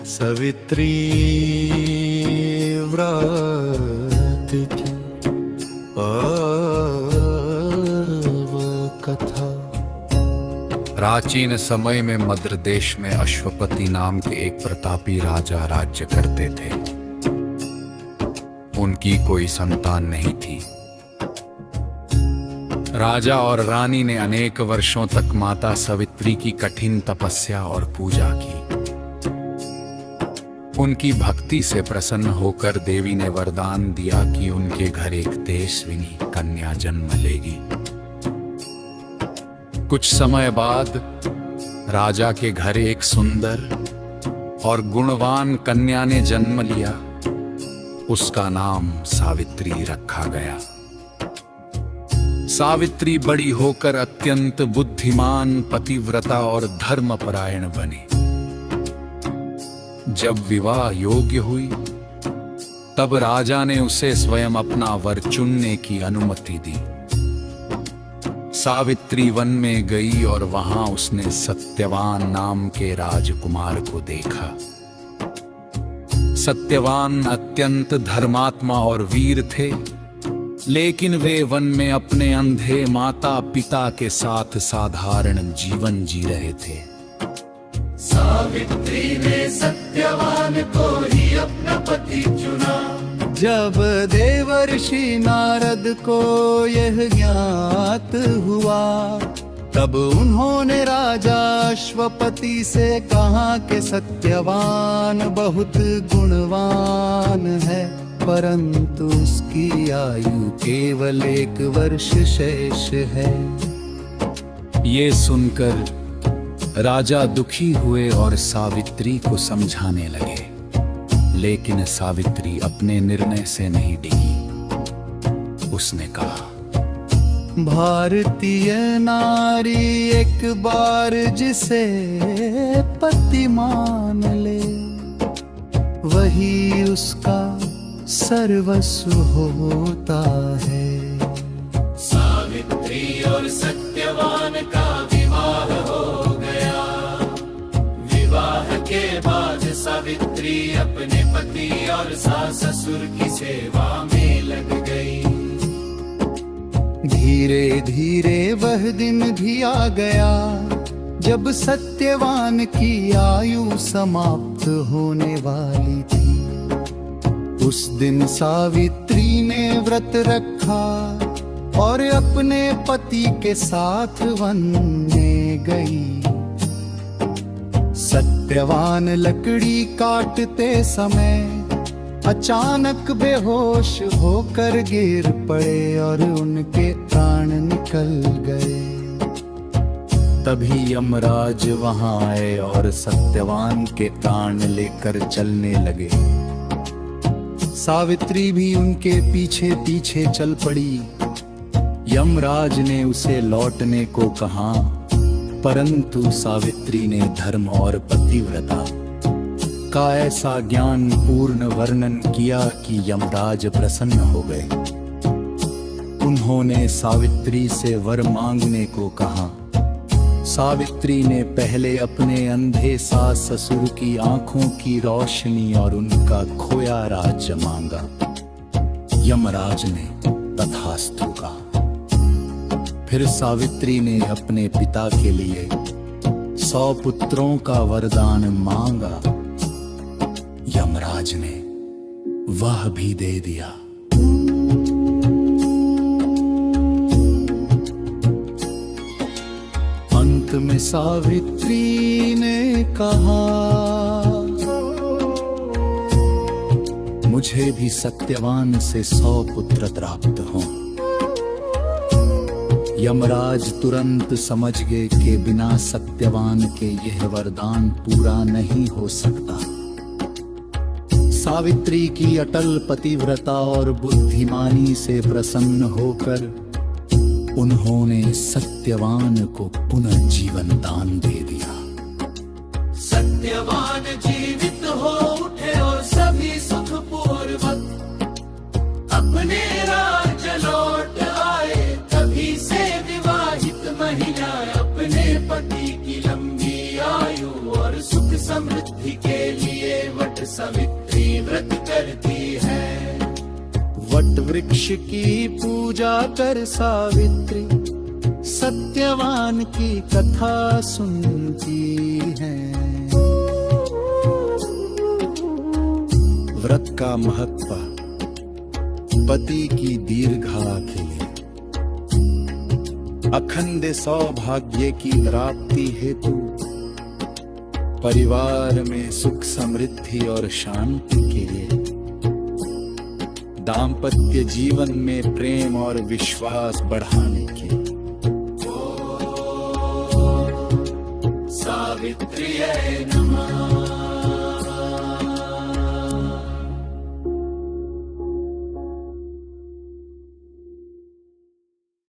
सवित्री व्रत की कथा। प्राचीन समय में मद्र देश में अश्वपति नाम के एक प्रतापी राजा राज्य करते थे। उनकी कोई संतान नहीं थी। राजा और रानी ने अनेक वर्षों तक माता सवित्री की कठिन तपस्या और पूजा की। उनकी भक्ति से प्रसन्न होकर देवी ने वरदान दिया कि उनके घर एक तेजस्विनी कन्या जन्म लेगी। कुछ समय बाद राजा के घर एक सुंदर और गुणवान कन्या ने जन्म लिया। उसका नाम सावित्री रखा गया। सावित्री बड़ी होकर अत्यंत बुद्धिमान, पतिव्रता और धर्मपरायण बनी। जब विवाह योग्य हुई तब राजा ने उसे स्वयं अपना वर चुनने की अनुमति दी। सावित्री वन में गई और वहां उसने सत्यवान नाम के राजकुमार को देखा। सत्यवान अत्यंत धर्मात्मा और वीर थे, लेकिन वे वन में अपने अंधे माता पिता के साथ साधारण जीवन जी रहे थे। सावित्री ने सत्यवान को ही अपना पति चुना। जब देवर्षि नारद को यह ज्ञात हुआ, तब उन्होंने राजा अश्वपति से कहा कि सत्यवान बहुत गुणवान है, परंतु उसकी आयु केवल 1 वर्ष शेष है। ये सुनकर राजा दुखी हुए और सावित्री को समझाने लगे, लेकिन सावित्री अपने निर्णय से नहीं डिगी। उसने कहा, भारतीय नारी एक बार जिसे पति मान ले, वही उसका सर्वस्व होता है। सावित्री और सत्यवान का विवाह हो गया। विवाह के बाद सावित्री अपने पति और सास ससुर की सेवा में लग गई। धीरे धीरे वह दिन भी आ गया जब सत्यवान की आयु समाप्त होने वाली थी। उस दिन सावित्री ने व्रत रखा और अपने पति के साथ वन में गई। सत्यवान लकड़ी काटते समय अचानक बेहोश होकर गिर पड़े और उनके प्राण निकल गए। तभी यमराज वहां आए और सत्यवान के प्राण लेकर चलने लगे। सावित्री भी उनके पीछे पीछे चल पड़ी। यमराज ने उसे लौटने को कहा, परंतु सावित्री ने धर्म और पतिव्रता का ऐसा ज्ञान पूर्ण वर्णन किया कि यमराज प्रसन्न हो गए। उन्होंने सावित्री से वर मांगने को कहा। सावित्री ने पहले अपने अंधे सास ससुर की आंखों की रोशनी और उनका खोया राज्य मांगा। यमराज ने तथास्तु कहा। फिर सावित्री ने अपने पिता के लिए 100 पुत्रों का वरदान मांगा। यमराज ने वह भी दे दिया। अंत में सावित्री ने कहा, मुझे भी सत्यवान से 100 पुत्र प्राप्त हों। यमराज तुरंत समझ गए कि बिना सत्यवान के यह वरदान पूरा नहीं हो सकता। सावित्री की अटल पतिव्रता और बुद्धिमानी से प्रसन्न होकर उन्होंने सत्यवान को पुनः जीवन दान दे दिया। सत्यवान जीवित हो उठे और सभी सुखपूर्वक अपने राज्य लौट आए। तभी से विवाहित करती है। वट वृक्ष की पूजा कर सावित्री सत्यवान की कथा सुनती है। व्रत का महत्व पति की दीर्घा के लिए, अखंड सौभाग्य की प्राप्ति हेतु, परिवार में सुख समृद्धि और शांति के लिए, दाम्पत्य जीवन में प्रेम और विश्वास बढ़ाने के लिए। सावित्र्यै नमः।